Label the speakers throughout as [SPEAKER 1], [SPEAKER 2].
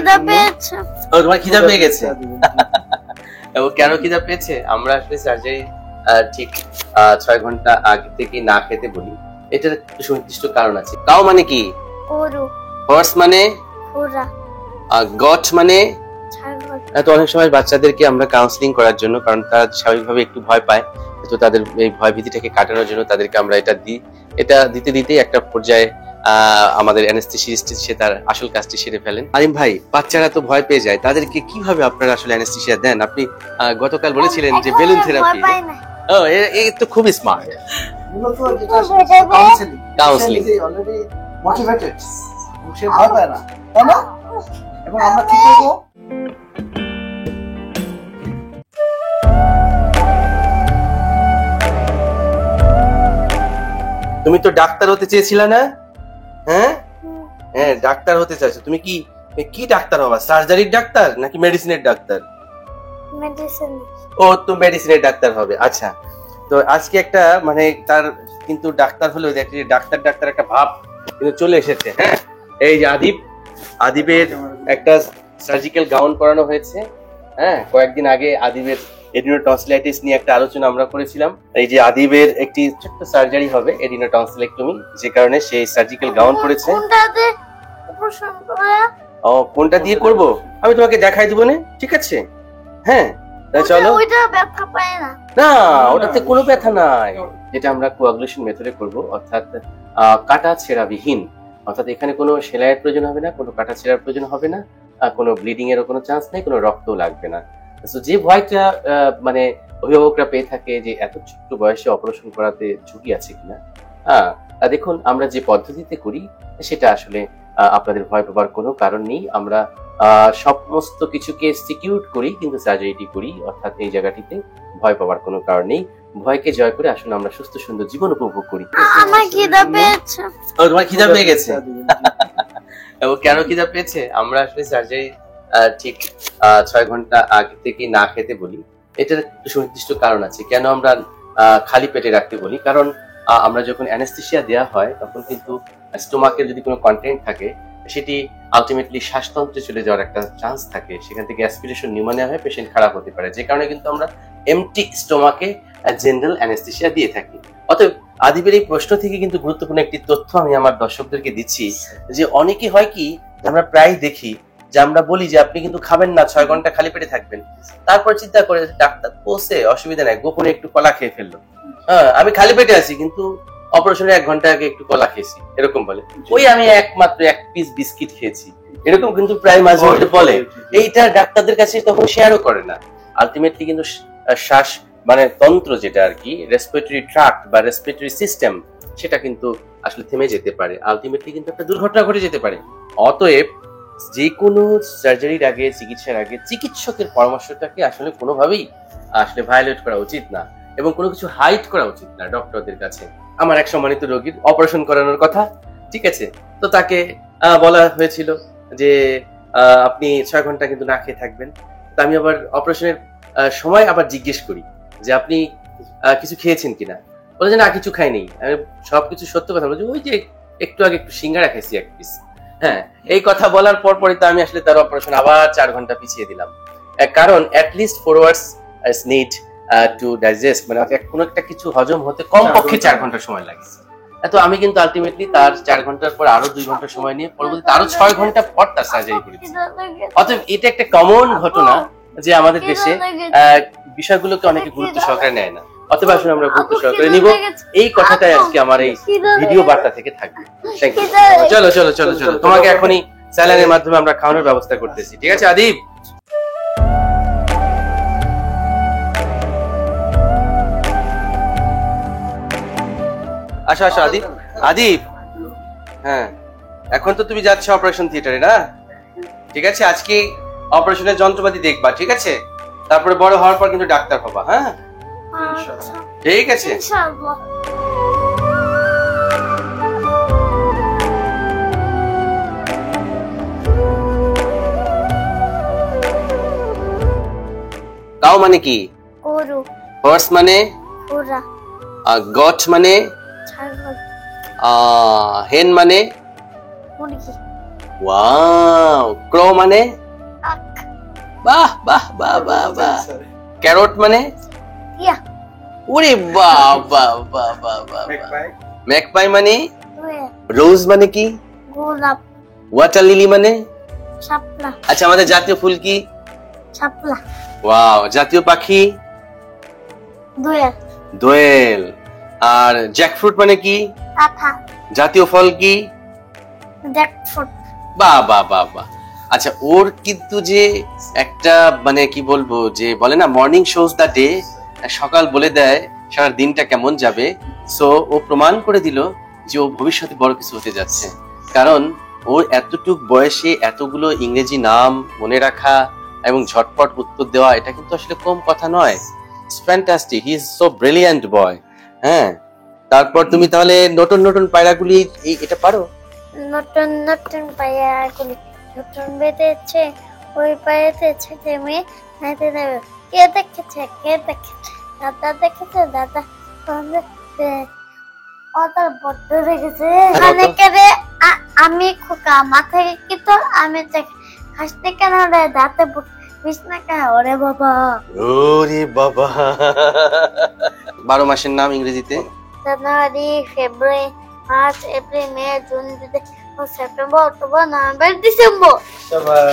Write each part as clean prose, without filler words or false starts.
[SPEAKER 1] খিদা পেয়েছে।
[SPEAKER 2] ও তোমার খিদা পেয়ে গেছে। ও কেন খিদা পেয়েছে? আমরা আসলে সার্জারি ঠিক 6 ঘন্টা আগে থেকে না খেতে বলি। এটার একটু সুনির্দিষ্ট কারণ আছে। কাউ মানে কি?
[SPEAKER 1] গরু।
[SPEAKER 2] হর্স মানে?
[SPEAKER 1] ঘোড়া।
[SPEAKER 2] গট মানে?
[SPEAKER 1] ছাগল।
[SPEAKER 2] তো অনেক সময় বাচ্চাদেরকে আমরা কাউন্সিলিং করার জন্য, কারণ তারা স্বাভাবিকভাবে একটু ভয় পায়, তো তাদের এই ভয় ভীতিটাকে কাটানোর জন্য তাদেরকে আমরা এটা দিই। এটা দিতে দিতেই একটা পর্যায়ে আমাদের অ্যানেস্থেসিস্ট সে তার আসল কাজটি সেরে ফেলেন। আলিম ভাই, বাচ্চারা তো ভয় পেয়ে যায়, তাদেরকে কিভাবে আপনারা আসলে অ্যানেস্থেসিয়া দেন? আপনি গতকাল বলেছিলেন যে বেলুন থেরাপি। ও এই তো খুবই স্মার্ট।
[SPEAKER 3] মূলত যেটা কাউন্সেলিং অলরেডি মোটিভেটেড, সে ভয় পায় না, তাই না? এবং আমরা কি করব?
[SPEAKER 2] তুমি তো ডাক্তার হতে চেয়েছিলে না? হ্যাঁ হ্যাঁ, ডাক্তার হতে চাইছো। তুমি কি কি ডাক্তার হবা? সার্জারির ডাক্তার নাকি মেডিসিনের ডাক্তার?
[SPEAKER 1] মেডিসিন।
[SPEAKER 2] ও, তো মেডিসিনের ডাক্তার হবে। আচ্ছা, তো আজকে একটা মানে তার কিন্তু ডাক্তার হলেও ডাক্তার ডাক্তার একটা ভাব কিন্তু চলে এসেছে। হ্যাঁ, এই যে আদিবের একটা সার্জিক্যাল গাউন পরানো হয়েছে। হ্যাঁ, কয়েকদিন আগে আদিবের এডিনোটনসিলাইটিস নিয়ে একটা আলোচনা আমরা করেছিলাম। এই যে আদিবের একটি ছোট্ট সার্জারি হবে, এডিনোটনসিলেক্টমি, যে কারণে সেই সার্জিক্যাল গাউন পরেছে।
[SPEAKER 1] কোনটাতে অপারেশন করা?
[SPEAKER 2] ও, কোনটা দিয়ে করব আমি তোমাকে দেখাই দিব না, ঠিক আছে? হ্যাঁ, চলো।
[SPEAKER 1] ওইটা ব্যথা পায় না?
[SPEAKER 2] না, ওটাতে কোনো ব্যথা নাই। যেটা আমরা কোয়াগুলেশন মেথডে করব, অর্থাৎ কাটা ছেঁড়া বিহীন, অর্থাৎ এখানে কোনো সেলাইয়ের প্রয়োজন হবে না, কোনো কাটা ছেঁড়ার প্রয়োজন হবে না, কোনো ব্লিডিং এরও কোনো চান্স নেই, কোনো রক্তও লাগবে না। তো যে ভয়টা মানে অভিভাবকরা পেয়ে থাকে যে এত ছোট্ট বয়সে অপারেশন করাতে ঝুঁকি আছে কিনা, দেখুন আমরা যে পদ্ধতিতে করি সেটা আসলে আপনাদের ভয় পাবার কোনো কারণ নেই। আমরা সমস্ত কিছুকে সিকিউর করি, কিন্তু সার্জারিটি করি, অর্থাৎ এই জায়গাটিতে ভয় পাওয়ার কোনো কারণ নেই। ভয়কে জয় করে আসলে আমরা সুস্থ সুন্দর জীবন উপভোগ করি।
[SPEAKER 1] আমার খিদা পেয়েছে।
[SPEAKER 2] ও, তোমার খিদা পেয়ে গেছে। ও কেন খিদা পেয়েছে? আমরা আসলে সার্জারি ঠিক 6 ঘন্টা আগে থেকে না খেতে বলি। এটার একটু সুনির্দিষ্ট কারণ আছে। কেন আমরা খালি পেটে রাখতে বলি? কারণ আমরা যখন অ্যানেস্থেসিয়া দেওয়া হয় তখন কিন্তু স্টোমাকের যদি কোনো কন্টেন্ট থাকে সেটি আলটিমেটলি শ্বাসতন্ত্রে চলে যাওয়ার একটা চান্স থাকে, সেখান থেকে অ্যাসপিরেশন নিউমোনিয়া হয়ে পেশেন্ট খারাপ হতে পারে, যে কারণে কিন্তু আমরা এমটি স্টোমাকে জেনারেল অ্যানেস্থেসিয়া দিয়ে থাকি। অতএব আদিবের এই প্রশ্ন থেকে কিন্তু গুরুত্বপূর্ণ একটি তথ্য আমি আমার দর্শকদেরকে দিচ্ছি, যে অনেকে হয় কি আমরা প্রায় দেখি যে আমরা বলি যে আপনি কিন্তু খাবেন না, 6 ঘন্টা খালি পেটে থাকবেন, তারপর চিন্তা করে ডাক্তার বলছে অসুবিধা নাই, গোপনে একটু কলা খেয়ে ফেললো। হ্যাঁ, আমি খালি পেটে আছি কিন্তু অপারেশনের 1 ঘন্টা আগে একটু কলা খেয়েছি, এরকম বলে। ওই আমি একমাত্র 1 পিস বিস্কিট খেয়েছি, এরকম কিন্তু প্রায় মাঝে মধ্যে বলে। এইটা ডাক্তারদের কাছে তখন শেয়ারও করে না। আলটিমেটলি কিন্তু শ্বাস মানে তন্ত্র যেটা আর কি, রেসপিরেটরি ট্র্যাক্ট বা রেসপিরেটরি সিস্টেম, সেটা কিন্তু আসলে থেমে যেতে পারে, আলটিমেটলি কিন্তু একটা দুর্ঘটনা ঘটে যেতে পারে। অতএব যে কোনো সার্জারির আগে, চিকিৎসার আগে চিকিৎসকের পরামর্শটাকে আসলে কোনোভাবেই আসলে ভায়োলেট করা উচিত না, এবং কোনো কিছু হাইড করা উচিত না ডক্টরদের কাছে। আমার এক সম্মানিত রোগীর অপারেশন করানোর কথা, ঠিক আছে, তো তাকে বলা হয়েছিল যে আপনি 6 ঘন্টা কিন্তু না খেয়ে থাকবেন। তো আমি আবার অপারেশনের সময় আবার জিজ্ঞেস করি যে আপনি কিছু খেয়েছেন কিনা, বলে যে না কিছু খাইনি। আমি সবকিছু সত্য কথা বলছি, ওই যে একটু আগে একটু সিঙ্গারা খেয়েছি 1 পিস। হ্যাঁ, এই কথা বলার পরই তো আমি আসলে তার অপারেশন আবার 4 ঘন্টা পিছিয়ে দিলাম, কারণ at least 4 hours need to digest, মানে কোনো একটা কিছু হজম হতে কমপক্ষে 4 ঘন্টা সময় লাগে। তো আমি কিন্তু আলটিমেটলি তার 4 ঘন্টার পর আরো 2 ঘন্টা সময় নিয়ে পরবর্তীতে আরো 6 ঘন্টা পর তার সার্জারি করেছি। অতএব এটা একটা কমন ঘটনা যে আমাদের দেশে বিষয়গুলোকে অনেকে গুরুত্ব সহকারে নেয় না। অতএব আসলে আমরা গুরুত্ব সহকারে নিব, এই কথাটাই আজকে আমার এই ভিডিও বার্তা থেকে থাকবে। Thank you. চলো চলো চলো চলো, তোমাকে এখনই স্যালাইনের মাধ্যমে আমরা খাওয়ানোর ব্যবস্থা করতেছি, ঠিক আছে আদিব? আসো আসো আদিব, আদিব। হ্যাঁ, এখন তো তুমি যাচ্ছ অপারেশন থিয়েটারে, না? ঠিক আছে, আজকে অপারেশনের যন্ত্রপাতি দেখবা, ঠিক আছে? তারপরে বড় হওয়ার পর কিন্তু ডাক্তার হবা। হ্যাঁ, ঠিক আছে।
[SPEAKER 1] ইনশাআল্লাহ।
[SPEAKER 2] কাউ মানে কি?
[SPEAKER 1] গরু।
[SPEAKER 2] হর্স মানে?
[SPEAKER 1] ঘোড়া।
[SPEAKER 2] গট মানে?
[SPEAKER 1] ছাগল।
[SPEAKER 2] হেন মানে?
[SPEAKER 1] মুরগি।
[SPEAKER 2] ওয়াও, ক্রো মানে
[SPEAKER 1] আখ।
[SPEAKER 2] বাহ বাহ বাহ বাহ বাহ। ক্যারট মানে
[SPEAKER 1] ইয়া।
[SPEAKER 2] ওরে বাহ বাহ বাহ বাহ বাহ। ম্যাকপাই মানে
[SPEAKER 1] দোয়েল।
[SPEAKER 2] রোজ মানে কি?
[SPEAKER 1] গোলাপ।
[SPEAKER 2] ওয়াটার লিলি মানে?
[SPEAKER 1] শাপলা।
[SPEAKER 2] আচ্ছা, আমাদের জাতীয় ফুল কি?
[SPEAKER 1] শাপলা।
[SPEAKER 2] ওয়াও। জাতীয় পাখি?
[SPEAKER 1] দোয়েল।
[SPEAKER 2] দোয়েল। আর জ্যাকফ্রুট মানে কি?
[SPEAKER 1] কাঁথা।
[SPEAKER 2] জাতীয় ফল কি?
[SPEAKER 1] জ্যাকফ্রুট।
[SPEAKER 2] বাহ বাহ বাহ বাহ। আচ্ছা, ওর কিন্তু যে একটা মানে কি বলবো, যে বলে না মর্নিং শোজ দ্য ডে, সকাল বলে দেয় সারা দিনটা কেমন যাবে। সো ও প্রমাণ করে দিল যে ও ভবিষ্যতে বড় কিছু হতে যাচ্ছে, কারণ ওর এতটুক বয়সে এতগুলো ইংরেজি নাম মনে রাখা এবং ঝটপট উত্তর দেওয়া, এটা কিন্তু আসলে কম কথা নয়। It's fantastic, he is so brilliant বয়। হ্যাঁ, তারপর তুমি তাহলে নতুন নতুন পায়রাগুলি এটা পারো?
[SPEAKER 1] নতুন নতুন পায়রাগুলি নতুন বেঁধেছে, ওই পায়েতে ছেড়ে মেয়ে হাঁটে যাবে। কে দেখেছে? কে দেখেছে? দাদা দেখেছে? দাদা ওটার বড্ড দেখেছে। অনেকেরে আমি খোকা মাথায় কি তোর, আমি হাসতে কেন রে, দাঁতে বিছনা কেন? ওরে বাবা,
[SPEAKER 2] ওরে বাবা। 12 মাসের নাম ইংরেজিতে?
[SPEAKER 1] January, February, March, April, May, June, July, September, October, November, December.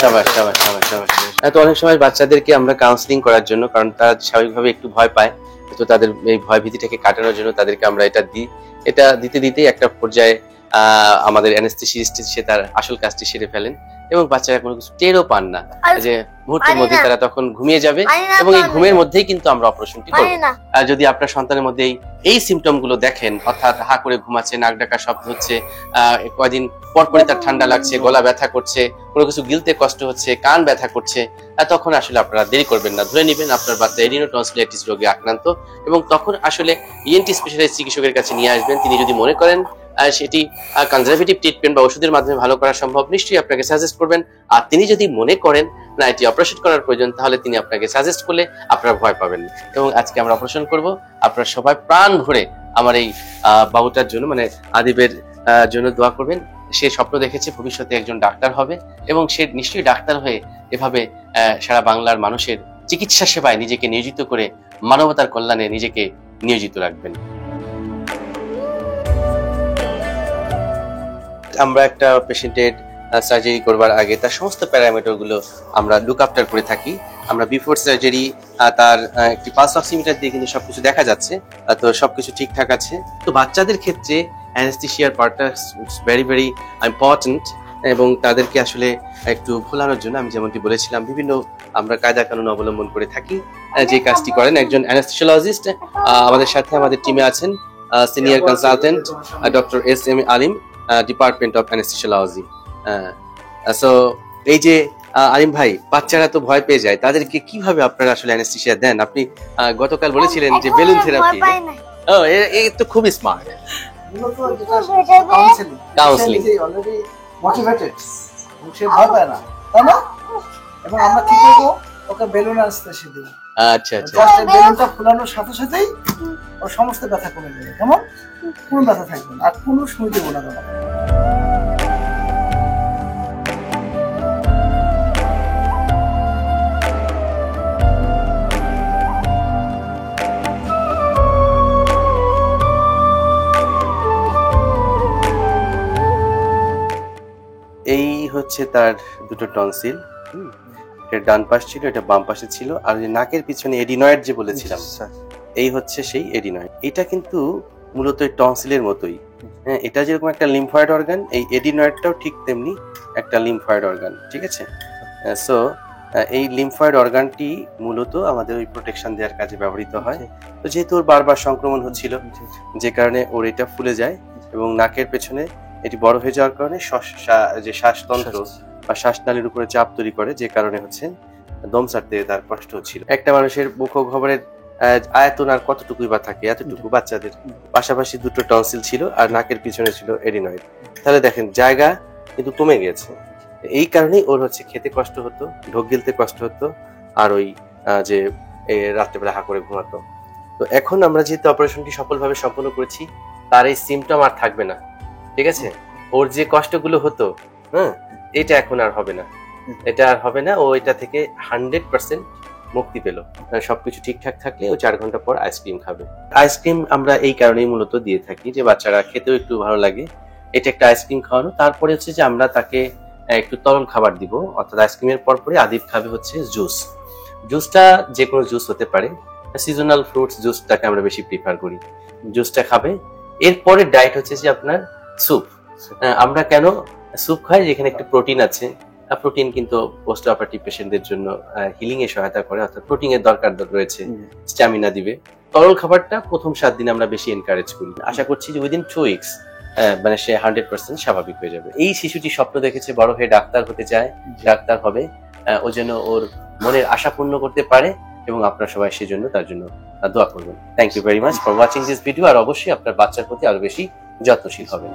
[SPEAKER 2] শাবাশ শাবাশ শাবাশ শাবাশ। তো অনেক সময় বাচ্চাদেরকে আমরা কাউন্সিলিং করার জন্য, কারণ তারা স্বাভাবিকভাবে একটু ভয় পায়, তো তাদের এই ভয় ভীতিটাকে কাটানোর জন্য তাদেরকে আমরা এটা দিই। এটা দিতে দিতেই একটা পর্যায়ে আমাদের অ্যানেস্থেসিস্ট সে তার আসল কাজটি সেরে ফেলেন এবং বাচ্চারা কোনো কিছু টেরও পান না, যে মুহূর্তের মধ্যে তারা তখন ঘুমিয়ে যাবে এবং এই ঘুমের মধ্যেই কিন্তু আমরা অপারেশনটি করব। আর যদি আপনার সন্তানের মধ্যে এই সিমটম গুলো দেখেন, অর্থাৎ হা করে ঘুমাচ্ছে, নাক ডাকা শব্দ হচ্ছে, কয়েকদিন পরপরই তার ঠান্ডা লাগছে, গলা ব্যথা করছে, কোনো কিছু গিলতে কষ্ট হচ্ছে, কান ব্যথা করছে, তখন আসলে আপনারা দেরি করবেন না, ধরে নেবেন আপনার বাচ্চা এডিনোটনসিলাইটিস রোগে আক্রান্ত এবং তখন আসলে ইএনটি স্পেশালিস্ট চিকিৎসকের কাছে নিয়ে আসবেন। তিনি যদি মনে করেন সেটি কনজারভেটিভ ট্রিটমেন্ট বা ওষুধের মাধ্যমে ভালো করা সম্ভব, নিশ্চয়ই আপনাকে সাজেস্ট করবেন। আর তিনি যদি মনে করেন না এটি অপারেশন করার প্রয়োজন, তাহলে তিনি আপনাকে সাজেস্ট করলে আপনারা ভয় পাবেন না। এবং আজকে আমরা অপারেশন করব। আপনারা সবাই প্রাণ ভরে আমার এই বাবুটার জন্য, মানে আদিবের জন্য দোয়া করবেন। সে স্বপ্ন দেখেছে ভবিষ্যতে একজন ডাক্তার হবে এবং সে নিশ্চয়ই ডাক্তার হয়ে এভাবে সারা বাংলার মানুষের চিকিৎসা সেবায় নিজেকে নিয়োজিত করে মানবতার কল্যাণে নিজেকে নিয়োজিত রাখবেন। আমরা একটা পেশেন্টের সার্জারি করবার আগে তার সমস্ত প্যারামিটার গুলো আমরা লুক আফটার করে থাকি। আমরা বিফোর সার্জারি তার একটি পালস অক্সিমিটার দিয়ে কিন্তু সবকিছু দেখা যাচ্ছে, তো সবকিছু ঠিকঠাক আছে। তো বাচ্চাদের ক্ষেত্রে অ্যানেস্থেসিয়ার পার্টটা ভেরি ভেরি ইম্পর্টেন্ট এবং তাদেরকে আসলে একটু ভোলানোর জন্য আমি যেমনটি বলেছিলাম বিভিন্ন আমরা কায়দা কানুন অবলম্বন করে থাকি। যে কাজটি করেন একজন অ্যানেস্থেসিওলজিস্ট আমাদের সাথে আমাদের টিমে আছেন, senior consultant doctor SM Alim, department of anaesthesiology. So এই যে আলিম ভাই, বাচ্চারা তো ভয় পেয়ে যায়, তাদেরকে কিভাবে আপনারা আসলে অ্যানেস্থেসিয়া দেন? আপনি গতকাল বলেছিলেন যে বেলুন থেরাপি। ও, এই তো খুবই স্মার্ট। কাউন্সেলিং
[SPEAKER 3] অলরেডি মোটিভেটেড, সে ভয় পায় না, তাই না? এবং আমরা কি করব, ওকে বেলুন অ্যানেস্থেসিয়া দেব।
[SPEAKER 2] আচ্ছা আচ্ছা,
[SPEAKER 3] জাস্ট বেলুনটা ফুলানোর সাথে সাথেই ওর সমস্ত ব্যথা কমে যাবে। কেমন? কোনো ব্যথা থাকবে না, আর কোনো সুই দেবো না।
[SPEAKER 2] এই হচ্ছে তার দুটো টনসিল। এটা ডান পাশ ছিল, এটা বাম পাশে ছিল। আর যে নাকের পিছনে এডিনয়েড যে বলেছিলাম, এই হচ্ছে সেই এডিনয়েড। এটা কিন্তু মূলত টনসিলের মতোই। হ্যাঁ, এটা যেরকম একটা লিম্ফয়েড অর্গান, এই এডিনয়েডটাও ঠিক তেমনি একটা লিম্ফয়েড অর্গান। ঠিক আছে? সো এই লিম্ফয়েড অর্গানটি মূলত আমাদের ওই প্রোটেকশন দেওয়ার কাজে ব্যবহৃত হয়। তো যেহেতু ওর বারবার সংক্রমণ হচ্ছিল, যে কারণে ওর এটা ফুলে যায় এবং নাকের পেছনে এটি বড় হয়ে যাওয়ার কারণে যে শ্বাসতন্ত্র বা শ্বাসনালীর উপরে চাপ তৈরি করে, যে কারণে হচ্ছে দম ছাড়তে তার কষ্ট হচ্ছিল। একটা মানুষের মুখগহ্বরের আয়তন আর কতটুকুই বা থাকে, এতটুকু বাচ্চাদের। পাশাপাশি দুটো টনসিল ছিল আর নাকের পিছনে ছিল এডিনয়েড। তাহলে দেখেন জায়গা কিন্তু কমে গেছে। এই কারণেই ওর হচ্ছে খেতে কষ্ট হতো, ঢোক গিলতে কষ্ট হতো, আর ওই যে রাত্রেবেলা হা করে ঘুমাতো। তো এখন আমরা যেহেতু অপারেশনটি সফলভাবে সম্পন্ন করেছি, তার এই সিমটম আর থাকবে না। ঠিক আছে? ওর যে কষ্টগুলো হতো, হ্যাঁ, এটা এখন আর হবে না, এটা আর হবে না। ও এটা থেকে 100% মুক্তি পেল। সবকিছু ঠিকঠাক থাকলে ও 4 ঘন্টা পর আইসক্রিম খাবে। আইসক্রিম আমরা এই কারণেই মূলত দিয়ে থাকি যে বাচ্চারা খেতেও একটু ভালো লাগে, এটা একটা আইসক্রিম খাওয়ানো। তারপরে হচ্ছে যে আমরা তাকে একটু তরল খাবার দিব, অর্থাৎ আইসক্রিমের পরে আদিব খাবে হচ্ছে জুস। জুসটা যে কোনো জুস হতে পারে, সিজনাল ফ্রুটস জুসটাকে আমরা বেশি প্রিফার করি, জুসটা খাবে। এরপরে ডায়েট হচ্ছে যে আপনার স্যুপ। আমরা কেন স্যুপ খাই? যেখানে একটু প্রোটিন আছে। প্রোটিন কিন্তু পোস্ট অপারেটিভ পেশেন্টদের জন্য হিলিং এ সহায়তা করে, অর্থাৎ প্রোটিনের দরকার রয়েছে, স্ট্যামিনা দিবে। তরল খাবারটা প্রথম 7 দিন আমরা বেশি এনকারেজ করি। আশা করছি যে উইদিন 2 উইকস মানে সে 100% স্বাভাবিক হয়ে যাবে। এই শিশুটি স্বপ্ন দেখেছে বড় হয়ে ডাক্তার হতে চায়, ডাক্তার হবে, ও যেন ওর মনের আশা পূর্ণ করতে পারে, এবং আপনারা সবাই সেজন্য তার জন্য দোয়া করবেন। Thank you very much for watching this video. আর অবশ্যই আপনার বাচ্চার প্রতি আরো বেশি যত্নশীল হবেন।